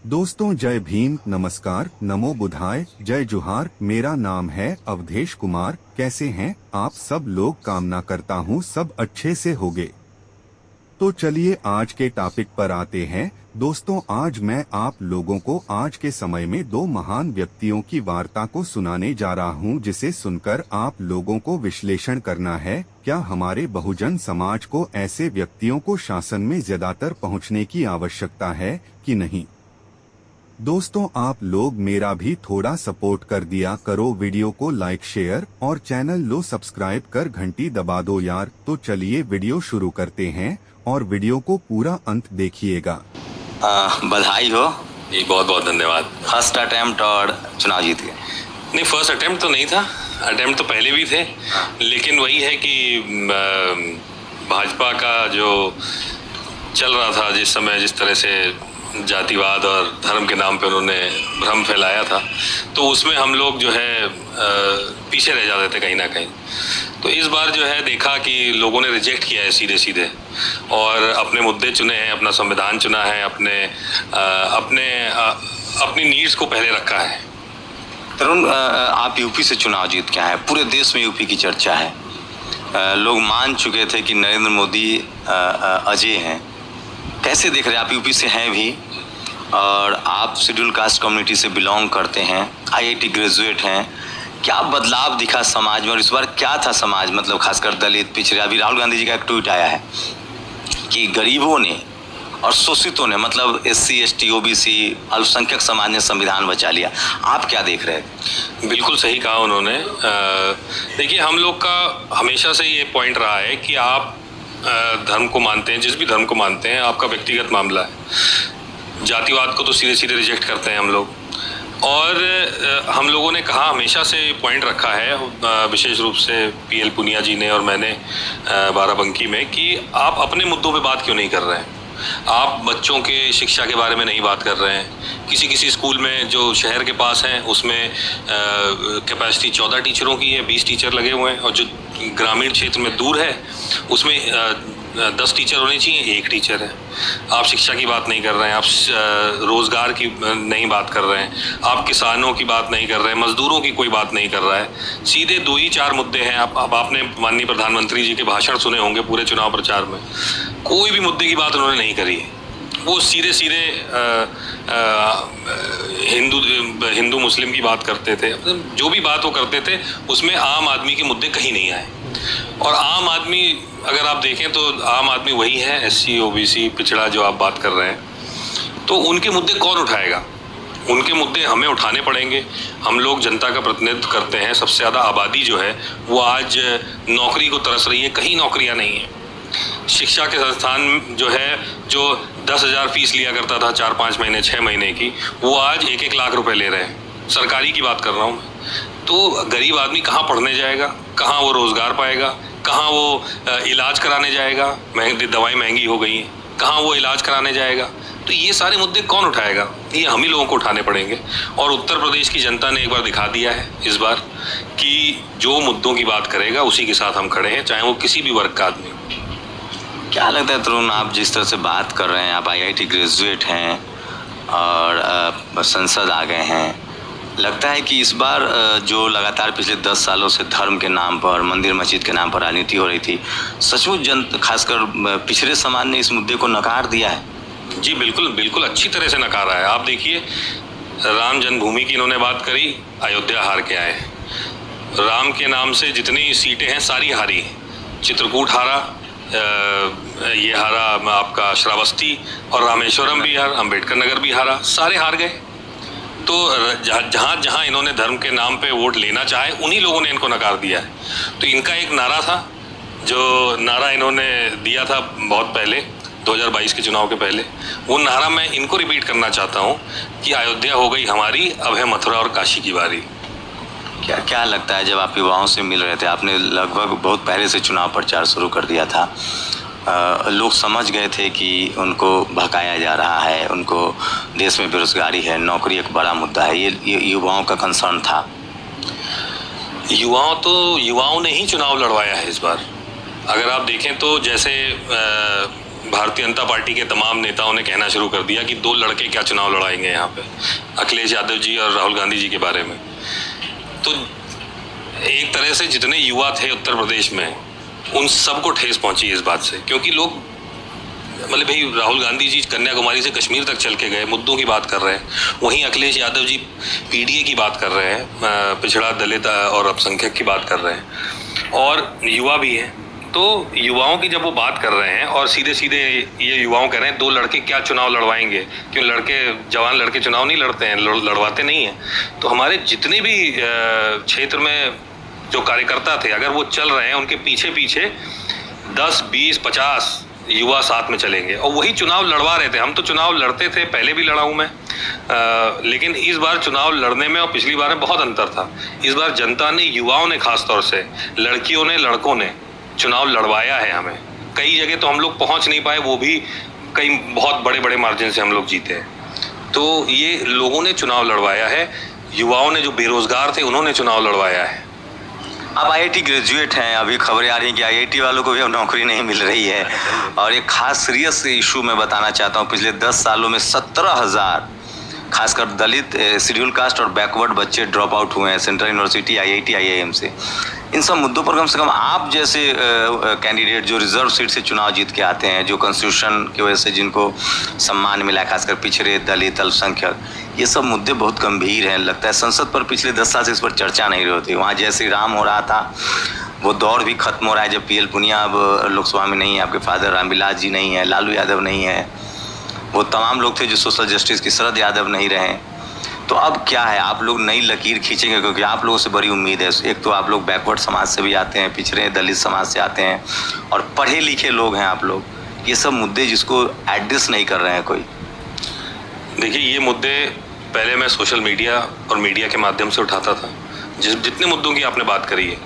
दोस्तों जय भीम, नमस्कार, नमो बुधाय, जय जोहार। मेरा नाम है अवधेश कुमार। कैसे हैं आप सब लोग? कामना करता हूँ सब अच्छे से होंगे। तो चलिए आज के टॉपिक पर आते हैं। दोस्तों आज मैं आप लोगों को आज के समय में दो महान व्यक्तियों की वार्ता को सुनाने जा रहा हूं, जिसे सुनकर आप लोगों को विश्लेषण करना है क्या हमारे बहुजन समाज को ऐसे व्यक्तियों को शासन में ज्यादातर पहुंचने की आवश्यकता है कि नहीं। दोस्तों आप लोग मेरा भी थोड़ा सपोर्ट कर दिया करो, वीडियो को लाइक शेयर और चैनल लो सब्सक्राइब कर घंटी दबा दो यार। तो चलिए वीडियो शुरू करते हैं और वीडियो को पूरा अंत देखिएगा। बधाई हो जी, बहुत बहुत धन्यवाद। फर्स्ट अटेम्प्ट और चुनाव जीत गए। नहीं, फर्स्ट अटेम्प्ट तो नहीं था, अटेम्प्ट तो पहले भी थे, लेकिन वही है कि भाजपा का जो चल रहा था जिस समय, जिस तरह से जातिवाद और धर्म के नाम पे उन्होंने भ्रम फैलाया था, तो उसमें हम लोग जो है पीछे रह जाते थे कहीं ना कहीं। तो इस बार जो है देखा कि लोगों ने रिजेक्ट किया है सीधे सीधे और अपने मुद्दे चुने हैं, अपना संविधान चुना है, अपनी नीड्स को पहले रखा है। तरुण, आप यूपी से चुनाव जीत के आए, पूरे देश में यूपी की चर्चा है। लोग मान चुके थे कि नरेंद्र मोदी अजय हैं। कैसे देख रहे हैं? आप यूपी से हैं भी और आप शेड्यूल कास्ट कम्युनिटी से बिलोंग करते हैं, आईआईटी ग्रेजुएट हैं। क्या बदलाव दिखा समाज में और इस बार क्या था समाज, मतलब खासकर दलित पिछड़े? अभी राहुल गांधी जी का एक ट्वीट आया है कि गरीबों ने और शोषितों ने, मतलब एससी एसटी ओबीसी अल्पसंख्यक समाज ने संविधान बचा लिया। आप क्या देख रहे हैं? बिल्कुल सही कहा उन्होंने। देखिए, हम लोग का हमेशा से ये पॉइंट रहा है कि आप धर्म को मानते हैं, जिस भी धर्म को मानते हैं, आपका व्यक्तिगत मामला है। जातिवाद को तो सीधे सीधे रिजेक्ट करते हैं हम लोग। और हम लोगों ने कहा, हमेशा से पॉइंट रखा है, विशेष रूप से पीएल पुनिया जी ने और मैंने बाराबंकी में, कि आप अपने मुद्दों पे बात क्यों नहीं कर रहे हैं। आप बच्चों के शिक्षा के बारे में नहीं बात कर रहे हैं। किसी स्कूल में जो शहर के पास हैं उसमें कैपेसिटी 14 टीचरों की है, 20 टीचर लगे हुए हैं, और जो ग्रामीण क्षेत्र में दूर है उसमें 10 टीचर होने चाहिए, 1 टीचर है। आप शिक्षा की बात नहीं कर रहे हैं, आप रोज़गार की नहीं बात कर रहे हैं, आप किसानों की बात नहीं कर रहे हैं, मजदूरों की कोई बात नहीं कर रहा है। सीधे 2 ही 4 मुद्दे हैं। अब आपने माननीय प्रधानमंत्री जी के भाषण सुने होंगे पूरे चुनाव प्रचार में, कोई भी मुद्दे की बात उन्होंने नहीं करी है। वो सीधे सीधे हिंदू मुस्लिम की बात करते थे। जो भी बात वो करते थे उसमें आम आदमी के मुद्दे कहीं नहीं आए। और आम आदमी, अगर आप देखें तो आम आदमी वही है, एससी ओबीसी पिछड़ा जो आप बात कर रहे हैं। तो उनके मुद्दे कौन उठाएगा? उनके मुद्दे हमें उठाने पड़ेंगे। हम लोग जनता का प्रतिनिधित्व करते हैं। सबसे ज़्यादा आबादी जो है वो आज नौकरी को तरस रही है, कहीं नौकरियां नहीं है। शिक्षा के संस्थान जो है, जो 10,000 फीस लिया करता था 4-5 महीने 6 महीने की, वो आज 1-1 लाख रुपए ले रहे हैं। सरकारी की बात कर रहा हूँ। तो गरीब आदमी कहाँ पढ़ने जाएगा, कहाँ वो रोज़गार पाएगा, कहाँ वो इलाज कराने जाएगा? दवाई महंगी हो गई है, कहाँ वो इलाज कराने जाएगा? तो ये सारे मुद्दे कौन उठाएगा? ये हम ही लोगों को उठाने पड़ेंगे। और उत्तर प्रदेश की जनता ने एक बार दिखा दिया है इस बार कि जो मुद्दों की बात करेगा उसी के साथ हम खड़े हैं, चाहे वो किसी भी वर्ग का आदमी हो। क्या लगता है तरुण, आप जिस तरह से बात कर रहे हैं, आप आईआईटी ग्रेजुएट हैं और संसद आ गए हैं, लगता है कि इस बार जो लगातार पिछले 10 सालों से धर्म के नाम पर, मंदिर मस्जिद के नाम पर राजनीति हो रही थी, सचमुच खासकर पिछड़े समाज ने इस मुद्दे को नकार दिया है? जी बिल्कुल, बिल्कुल अच्छी तरह से नकारा है। आप देखिए, राम जन्मभूमि की इन्होंने बात करी, अयोध्या हार के आए। राम के नाम से जितनी सीटें हैं सारी हारी। चित्रकूट हारा, ये हारा आपका श्रावस्ती, और रामेश्वरम भी हारा, अम्बेडकर नगर भी हारा, सारे हार गए। तो जहाँ जहाँ इन्होंने धर्म के नाम पे वोट लेना चाहे, उन्हीं लोगों ने इनको नकार दिया है। तो इनका एक नारा था, जो नारा इन्होंने दिया था बहुत पहले, 2022 के चुनाव के पहले, वो नारा मैं इनको रिपीट करना चाहता हूँ कि अयोध्या हो गई हमारी, अब है मथुरा और काशी की बारी। क्या लगता है, जब आप युवाओं से मिल रहे थे, आपने लगभग बहुत पहले से चुनाव प्रचार शुरू कर दिया था, लोग समझ गए थे कि उनको भकाया जा रहा है, उनको देश में बेरोजगारी है, नौकरी एक बड़ा मुद्दा है, ये युवाओं का कंसर्न था? युवाओं ने ही चुनाव लड़वाया है इस बार। अगर आप देखें तो जैसे भारतीय जनता पार्टी के तमाम नेताओं ने कहना शुरू कर दिया कि 2 लड़के क्या चुनाव लड़ाएंगे यहाँ पे, अखिलेश यादव जी और राहुल गांधी जी के बारे में। तो एक तरह से जितने युवा थे उत्तर प्रदेश में उन सबको ठेस पहुंची इस बात से, क्योंकि लोग मतलब भाई राहुल गांधी जी कन्याकुमारी से कश्मीर तक चल के गए, मुद्दों की बात कर रहे हैं, वहीं अखिलेश यादव जी पीडीए की बात कर रहे हैं, पिछड़ा दलित और अल्पसंख्यक की बात कर रहे हैं, और युवा भी हैं। तो युवाओं की जब वो बात कर रहे हैं और सीधे सीधे ये युवाओं कह रहे हैं 2 लड़के क्या चुनाव लड़वाएंगे, क्यों जवान लड़के चुनाव नहीं लड़ते हैं, लड़वाते नहीं हैं। तो हमारे जितने भी क्षेत्र में जो कार्यकर्ता थे, अगर वो चल रहे हैं, उनके पीछे पीछे 10, 20, 50 युवा साथ में चलेंगे और वही चुनाव लड़वा रहे थे। हम तो चुनाव लड़ते थे, पहले भी लड़ा हूँ मैं, लेकिन इस बार चुनाव लड़ने में और पिछली बार में बहुत अंतर था। इस बार जनता ने, युवाओं ने, खासतौर से लड़कियों ने, लड़कों ने चुनाव लड़वाया है हमें। कई जगह तो हम लोग पहुंच नहीं पाए, वो भी कई बहुत बड़े बड़े मार्जिन से हम लोग जीते हैं। तो ये लोगों ने चुनाव लड़वाया है, युवाओं ने, जो बेरोजगार थे उन्होंने चुनाव लड़वाया है। आप आईआईटी ग्रेजुएट हैं, अभी खबरें आ रही हैं कि आईआईटी वालों को भी अब नौकरी नहीं मिल रही है, और एक खास सीरियस इशू मैं बताना चाहता हूँ। पिछले 10 सालों में 17,000 खासकर दलित, शेड्यूल कास्ट और बैकवर्ड बच्चे ड्रॉप आउट हुए हैं सेंट्रल यूनिवर्सिटी, आईआईटी, आईआईएम से। इन सब मुद्दों पर कम से कम आप जैसे कैंडिडेट जो रिजर्व सीट से चुनाव जीत के आते हैं, जो कॉन्स्टिट्यूशन की वजह से जिनको सम्मान मिला, खासकर पिछड़े, दलित, अल्पसंख्यक, ये सब मुद्दे बहुत गंभीर हैं। लगता है संसद पर पिछले 10 साल से इस पर चर्चा नहीं रही होती। वहाँ जय श्री राम हो रहा था, वो दौर भी खत्म हो रहा है जब पीएल पुनिया अब लोकसभा में नहीं है, आपके फादर रामविलास जी नहीं है, लालू यादव नहीं है, वो तमाम लोग थे जो सोशल जस्टिस की, शरद यादव नहीं रहे। तो अब क्या है, आप लोग नई लकीर खींचेंगे, क्योंकि आप लोगों से बड़ी उम्मीद है। एक तो आप लोग बैकवर्ड समाज से भी आते हैं, पिछड़े दलित समाज से आते हैं, और पढ़े लिखे लोग हैं आप लोग। ये सब मुद्दे जिसको एड्रेस नहीं कर रहे हैं कोई। देखिए, ये मुद्दे पहले मैं सोशल मीडिया और मीडिया के माध्यम से उठाता था, जितने मुद्दों की आपने बात करी है,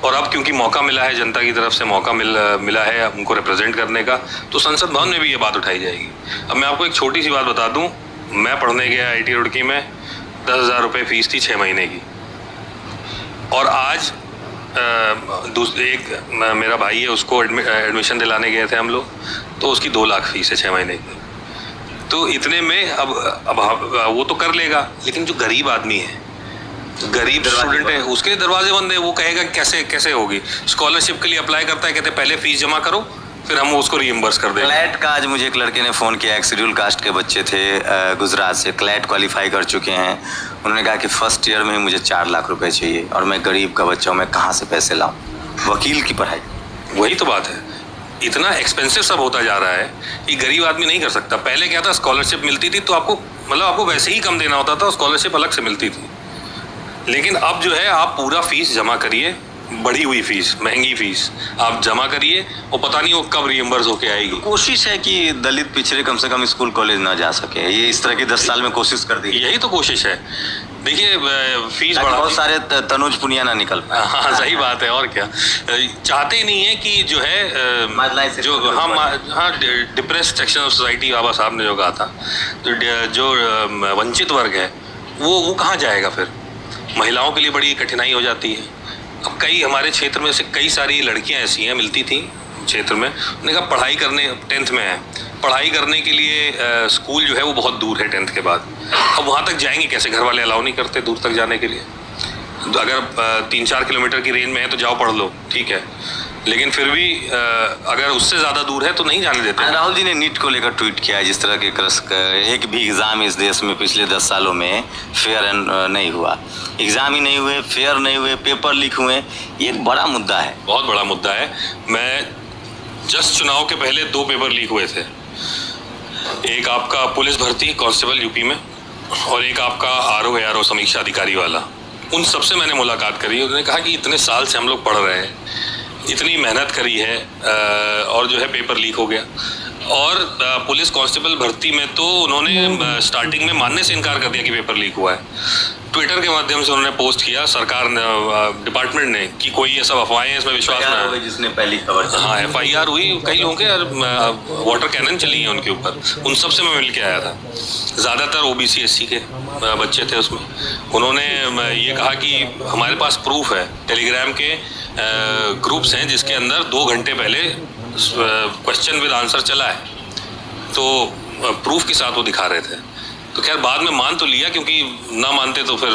और अब क्योंकि मौका मिला है, जनता की तरफ से मौका मिला है उनको रिप्रेजेंट करने का, तो संसद भवन में भी ये बात उठाई जाएगी। अब मैं आपको एक छोटी सी बात बता दूं, मैं पढ़ने गया आईआईटी रुड़की में, 10,000 रुपये फीस थी 6 महीने की, और आज मेरा भाई है, उसको एडमिशन दिलाने गए थे हम लोग, तो उसकी 2 लाख फीस है 6 महीने की। तो इतने में अब वो तो कर लेगा, लेकिन जो गरीब आदमी है, गरीब स्टूडेंट है, उसके दरवाजे बंद है। वो कहेगा कैसे होगी। स्कॉलरशिप के लिए अप्लाई करता है, कहते पहले फीस जमा करो, फिर हम उसको रीइंबर्स कर देंगे। क्लैट का आज मुझे एक लड़के ने फ़ोन किया, एक शेड्यूल कास्ट के बच्चे थे गुजरात से, क्लैट क्वालिफाई कर चुके हैं। उन्होंने कहा कि फर्स्ट ईयर में ही मुझे 4 लाख रुपए चाहिए, और मैं गरीब का बच्चा हूँ, मैं कहाँ से पैसे लाऊँ, वकील की पढ़ाई। वही तो बात है, इतना एक्सपेंसिव सब होता जा रहा है कि गरीब आदमी नहीं कर सकता। पहले क्या था, स्कॉलरशिप मिलती थी तो आपको वैसे ही कम देना होता था, स्कॉलरशिप अलग से मिलती थी। लेकिन अब जो है, आप पूरा फीस जमा करिए, बढ़ी हुई फीस, महंगी फीस आप जमा करिए, और पता नहीं वो कब रीइंबर्स होके आएगी। कोशिश है कि दलित पिछड़े कम से कम स्कूल कॉलेज ना जा सके, ये इस तरह की 10 साल में कोशिश कर दी। यही तो कोशिश है। देखिए, फीस बढ़ा, बहुत सारे तनुज पुनिया ना निकल पाए। हाँ, सही बात है। और क्या, चाहते ही नहीं है कि जो है, जो हाँ डिप्रेस्ड सेक्शन ऑफ सोसाइटी, बाबा साहब ने जो कहा था, तो जो वंचित वर्ग है वो कहाँ जाएगा फिर। महिलाओं के लिए बड़ी कठिनाई हो जाती है। अब कई हमारे क्षेत्र में से कई सारी लड़कियां ऐसी हैं, मिलती थी क्षेत्र में, उन्होंने कहा पढ़ाई करने, 10th में है, पढ़ाई करने के लिए स्कूल जो है वो बहुत दूर है 10th के बाद। अब वहाँ तक जाएंगे कैसे, घर वाले अलाउ नहीं करते दूर तक जाने के लिए। तो अगर 3-4 किलोमीटर की रेंज में है तो जाओ पढ़ लो, ठीक है, लेकिन फिर भी अगर उससे ज़्यादा दूर है तो नहीं जाने देते। राहुल जी ने नीट को लेकर ट्वीट किया है, जिस तरह के एक भी एग्ज़ाम इस देश में पिछले 10 सालों में फेयर नहीं हुआ, एग्ज़ाम ही नहीं हुए, फेयर नहीं हुए, पेपर लीक हुए। ये एक बड़ा मुद्दा है, बहुत बड़ा मुद्दा है। मैं जस्ट चुनाव के पहले 2 पेपर लीक हुए थे, एक आपका पुलिस भर्ती कांस्टेबल यूपी में, और एक आपका आरओ समीक्षा अधिकारी वाला। उन सबसे मैंने मुलाकात करी, उन्होंने कहा कि इतने साल से हम लोग पढ़ रहे हैं, इतनी मेहनत करी है, और जो है पेपर लीक हो गया। और पुलिस कांस्टेबल भर्ती में तो उन्होंने स्टार्टिंग में मानने से इनकार कर दिया कि पेपर लीक हुआ है। ट्विटर के माध्यम से उन्होंने पोस्ट किया, सरकार ने, डिपार्टमेंट ने, कि कोई ये सब अफवाहें हैं, इसमें विश्वास ना है। जिसने पहली खबर, हाँ, FIR हुई, कई लोगों के वाटर कैनन चली है उनके ऊपर। उन सब से मैं मिल के आया था, ज़्यादातर OBC SC के बच्चे थे उसमें। उन्होंने ये कहा कि हमारे पास प्रूफ है, टेलीग्राम के ग्रुप्स हैं जिसके अंदर 2 घंटे पहले क्वेश्चन विद आंसर चला है। तो प्रूफ के साथ वो दिखा रहे थे। तो खैर बाद में मान तो लिया, क्योंकि ना मानते तो फिर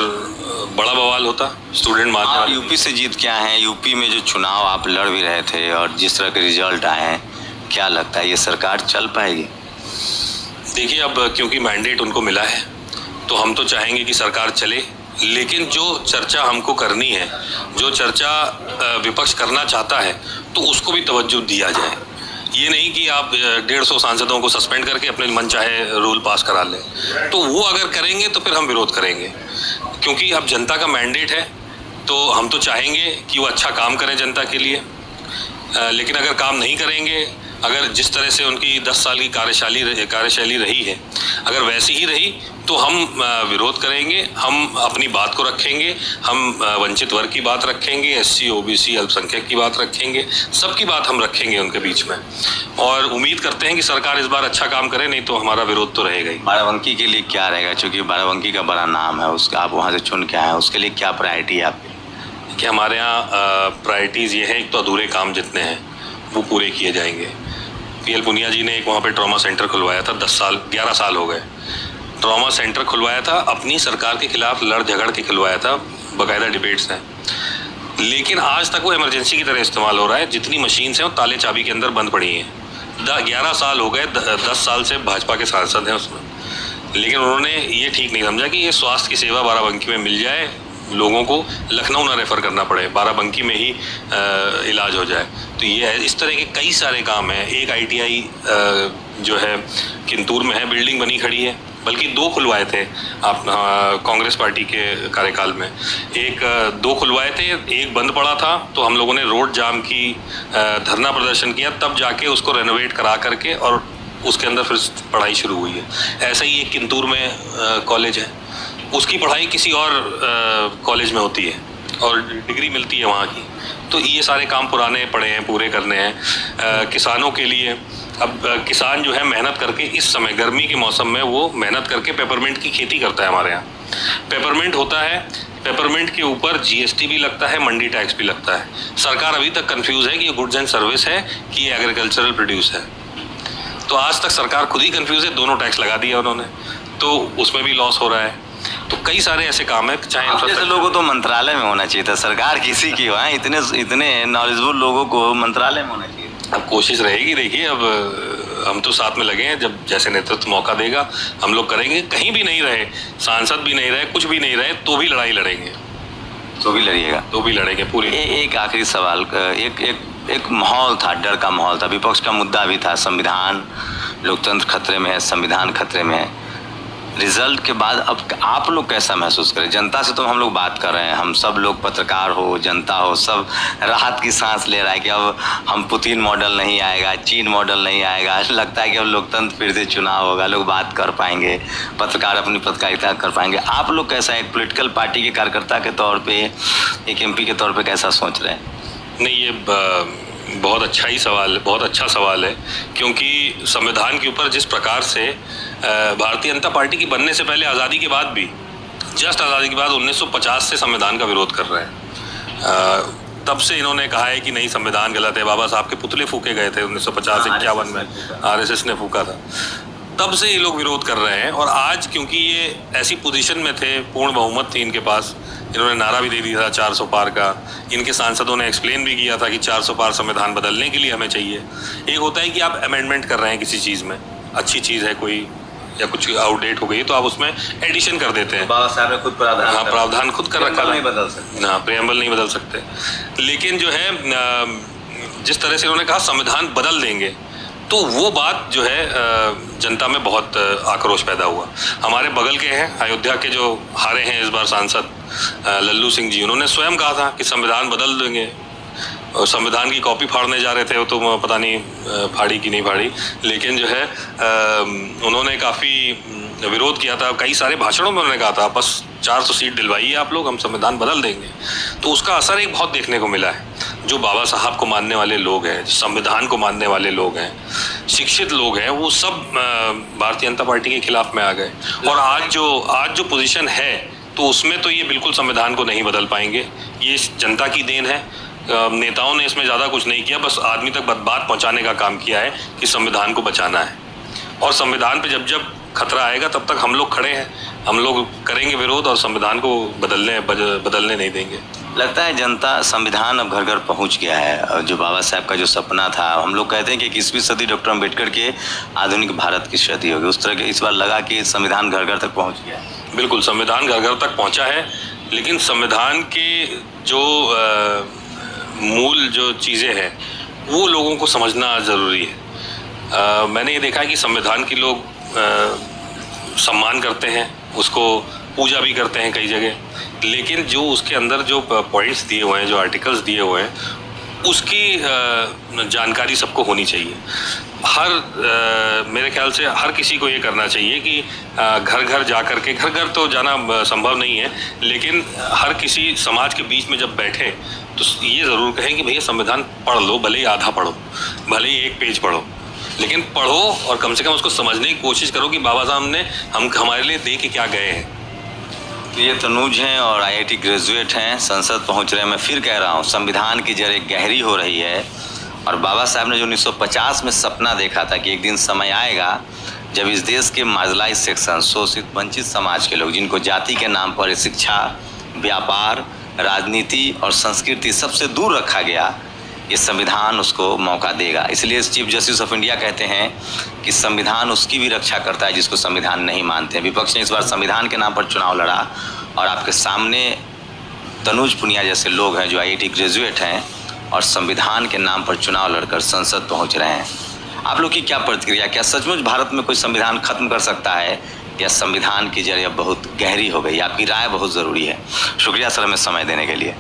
बड़ा बवाल होता। स्टूडेंट मानने आप वाले। यूपी से जीत के आए हैं, यूपी में जो चुनाव आप लड़ भी रहे थे और जिस तरह के रिजल्ट आए हैं, क्या लगता है ये सरकार चल पाएगी? देखिए, अब क्योंकि मैंडेट उनको मिला है तो हम तो चाहेंगे कि सरकार चले, लेकिन जो चर्चा हमको करनी है, जो चर्चा विपक्ष करना चाहता है, तो उसको भी तवज्जो दिया जाए। ये नहीं कि आप 150 सांसदों को सस्पेंड करके अपने मन चाहे रूल पास करा लें। तो वो अगर करेंगे तो फिर हम विरोध करेंगे, क्योंकि अब जनता का मैंडेट है तो हम तो चाहेंगे कि वो अच्छा काम करें जनता के लिए। लेकिन अगर काम नहीं करेंगे, अगर जिस तरह से उनकी 10 साल की कार्यशैली रही है, अगर वैसी ही रही तो हम विरोध करेंगे। हम अपनी बात को रखेंगे, हम वंचित वर्ग की बात रखेंगे, SC OBC अल्पसंख्यक की बात रखेंगे, सबकी बात हम रखेंगे उनके बीच में, और उम्मीद करते हैं कि सरकार इस बार अच्छा काम करे, नहीं तो हमारा विरोध तो रहेगा ही। बाराबंकी के लिए क्या रहेगा, चूँकि बाराबंकी का बड़ा नाम है, उसका आप वहाँ से चुन के आए हैं, उसके लिए क्या प्रायोरिटी है आपकी? कि हमारे यहाँ प्रायोरिटीज़ ये हैं, एक तो अधूरे काम जितने हैं वो पूरे किए जाएंगे। PL पुनिया जी ने एक वहाँ पे ट्रॉमा सेंटर खुलवाया था, 11 साल हो गए। ट्रॉमा सेंटर खुलवाया था, अपनी सरकार के खिलाफ लड़ झगड़ के खुलवाया था, बाकायदा डिबेट्स हैं, लेकिन आज तक वो इमरजेंसी की तरह इस्तेमाल हो रहा है। जितनी मशीन्स हैं वो ताले चाबी के अंदर बंद पड़ी हैं। 11 साल हो गए, 10 साल से भाजपा के सांसद हैं उसमें, लेकिन उन्होंने ये ठीक नहीं समझा कि ये स्वास्थ्य की सेवा बाराबंकी में मिल जाए, लोगों को लखनऊ ना रेफ़र करना पड़े, बाराबंकी में ही इलाज हो जाए। तो ये है, इस तरह के कई सारे काम हैं। एक ITI जो है किंतूर में है, बिल्डिंग बनी खड़ी है, बल्कि 2 खुलवाए थे आप कांग्रेस पार्टी के कार्यकाल में। 2 खुलवाए थे, एक बंद पड़ा था, तो हम लोगों ने रोड जाम की, धरना प्रदर्शन किया, तब जाके उसको रेनोवेट करा करके और उसके अंदर फिर पढ़ाई शुरू हुई है। ऐसा ही एक किंतूर में कॉलेज है, उसकी पढ़ाई किसी और कॉलेज में होती है और डिग्री मिलती है वहाँ की। तो ये सारे काम पुराने पड़े हैं, पूरे करने हैं। किसानों के लिए अब किसान जो है मेहनत करके, इस समय गर्मी के मौसम में वो मेहनत करके पेपरमिंट की खेती करता है। हमारे यहाँ पेपरमिंट होता है, पेपरमिंट के ऊपर GST भी लगता है, मंडी टैक्स भी लगता है। सरकार अभी तक कंफ्यूज है कि ये गुड्स एंड सर्विस है कि ये एग्रीकल्चरल प्रोड्यूस है। तो आज तक सरकार खुद ही कंफ्यूज है, दोनों टैक्स लगा दिया उन्होंने, तो उसमें भी लॉस हो रहा है। तो कई सारे ऐसे काम है, चाहे जैसे लोगों तो मंत्रालय में होना चाहिए था, सरकार किसी की वहाँ इतने नॉलेजेबल लोगों को मंत्रालय में होना चाहिए। अब कोशिश रहेगी। देखिए, अब हम तो साथ में लगे हैं, जब जैसे नेतृत्व मौका देगा हम लोग करेंगे। कहीं भी नहीं रहे, सांसद भी नहीं रहे, कुछ भी नहीं रहे, तो भी लड़ाई लड़ेंगे, तो भी लड़िएगा, तो भी लड़ेंगे पूरी। एक आखिरी सवाल, एक माहौल था, डर का माहौल था, विपक्ष का मुद्दा भी था, संविधान, लोकतंत्र खतरे में है, संविधान खतरे में है। रिजल्ट के बाद अब आप लोग कैसा महसूस करें? जनता से तो हम लोग बात कर रहे हैं, हम सब लोग, पत्रकार हो, जनता हो, सब राहत की सांस ले रहा है कि अब हम पुतिन मॉडल नहीं आएगा, चीन मॉडल नहीं आएगा। लगता है कि अब लोकतंत्र फिर से चुनाव होगा, लोग बात कर पाएंगे, पत्रकार अपनी पत्रकारिता कर पाएंगे। आप लोग कैसा, एक पॉलिटिकल पार्टी के कार्यकर्ता के तौर पे, एक MP के तौर पे कैसा सोच रहे हैं? नहीं, ये बहुत अच्छा ही सवाल है, बहुत अच्छा सवाल है, क्योंकि संविधान के ऊपर जिस प्रकार से भारतीय जनता पार्टी की बनने से पहले, आज़ादी के बाद भी, जस्ट आज़ादी के बाद 1950 से संविधान का विरोध कर रहे हैं। तब से इन्होंने कहा है कि नहीं, संविधान गलत है। बाबा साहब के पुतले फूके गए थे 1950-51 में, RSS ने फूका था। तब से ये लोग विरोध कर रहे हैं, और आज क्योंकि ये ऐसी पोजीशन में थे, पूर्ण बहुमत थी इनके पास, इन्होंने नारा भी दे दिया था 400 पार का। इनके सांसदों ने एक्सप्लेन भी किया था कि 400 पार संविधान बदलने के लिए हमें चाहिए। एक होता है कि आप अमेंडमेंट कर रहे हैं किसी चीज़ में, अच्छी चीज़ है कोई, या कुछ आउटडेट हो गई तो आप उसमें एडिशन कर देते हैं। बाबा साहब ने खुद प्रावधान, हाँ, प्रावधान खुद कर रखा, नहीं बदल सकते, हाँ, प्रेम्बल नहीं बदल सकते। लेकिन जो है, जिस तरह से इन्होंने कहा संविधान बदल देंगे, तो वो बात जो है जनता में बहुत आक्रोश पैदा हुआ। हमारे बगल के हैं, अयोध्या के जो हारे हैं इस बार सांसद लल्लू सिंह जी, उन्होंने स्वयं कहा था कि संविधान बदल देंगे, और संविधान की कॉपी फाड़ने जा रहे थे, वो तो पता नहीं फाड़ी कि नहीं फाड़ी, लेकिन जो है उन्होंने काफ़ी विरोध किया था। कई सारे भाषणों में उन्होंने कहा था बस 400 सीट दिलवाइए आप लोग, हम संविधान बदल देंगे। तो उसका असर एक बहुत देखने को मिला है। जो बाबा साहब को मानने वाले लोग हैं, संविधान को मानने वाले लोग हैं, शिक्षित लोग हैं, वो सब भारतीय जनता पार्टी के खिलाफ में आ गए। और आज जो पोजीशन है, तो उसमें तो ये बिल्कुल संविधान को नहीं बदल पाएंगे। ये जनता की देन है, नेताओं ने इसमें ज़्यादा कुछ नहीं किया, बस आदमी तक बात पहुंचाने का काम किया है कि संविधान को बचाना है। और संविधान पे जब जब खतरा आएगा तब तक हम लोग खड़े हैं, हम लोग करेंगे विरोध और संविधान को बदलने नहीं देंगे। लगता है जनता संविधान अब घर घर पहुंच गया है और जो बाबा साहब का जो सपना था, हम लोग कहते हैं कि 21वीं सदी डॉक्टर अम्बेडकर के आधुनिक भारत की सदी होगी, उस तरह के इस बार लगा कि संविधान घर घर तक पहुंच गया है। बिल्कुल, संविधान घर घर तक पहुंचा है, लेकिन संविधान के जो मूल जो चीज़ें हैं वो लोगों को समझना ज़रूरी है। मैंने ये देखा है कि संविधान की लोग सम्मान करते हैं, उसको पूजा भी करते हैं कई जगह, लेकिन जो उसके अंदर जो पॉइंट्स दिए हुए हैं, जो आर्टिकल्स दिए हुए हैं, उसकी जानकारी सबको होनी चाहिए। मेरे ख्याल से हर किसी को ये करना चाहिए कि घर घर जा कर के, घर घर तो जाना संभव नहीं है, लेकिन हर किसी समाज के बीच में जब बैठे तो ये ज़रूर कहें कि भैया संविधान पढ़ लो, भले ही आधा पढ़ो, भले ही एक पेज पढ़ो, लेकिन पढ़ो और कम से कम उसको समझने की कोशिश करो कि बाबा साहब ने हमारे लिए दे के क्या गए हैं। तो ये तनुज हैं और IIT ग्रेजुएट हैं, संसद पहुंच रहे हैं। मैं फिर कह रहा हूं, संविधान की जड़ें गहरी हो रही है और बाबा साहब ने जो 1950 में सपना देखा था कि एक दिन समय आएगा जब इस देश के मार्जिनलाइज सेक्शन, शोषित वंचित समाज के लोग, जिनको जाति के नाम पर शिक्षा, व्यापार, राजनीति और संस्कृति सबसे दूर रखा गया, ये संविधान उसको मौका देगा। इसलिए चीफ जस्टिस ऑफ इंडिया कहते हैं कि संविधान उसकी भी रक्षा करता है जिसको संविधान नहीं मानते हैं। विपक्ष ने इस बार संविधान के नाम पर चुनाव लड़ा और आपके सामने तनुज पुनिया जैसे लोग हैं जो IIT ग्रेजुएट हैं और संविधान के नाम पर चुनाव लड़कर संसद पहुंच रहे हैं। आप लोग की क्या प्रतिक्रिया? क्या सचमुच भारत में कोई संविधान खत्म कर सकता है या संविधान की जड़ें अब बहुत गहरी हो गई? आपकी राय बहुत ज़रूरी है। शुक्रिया सर हमें समय देने के लिए।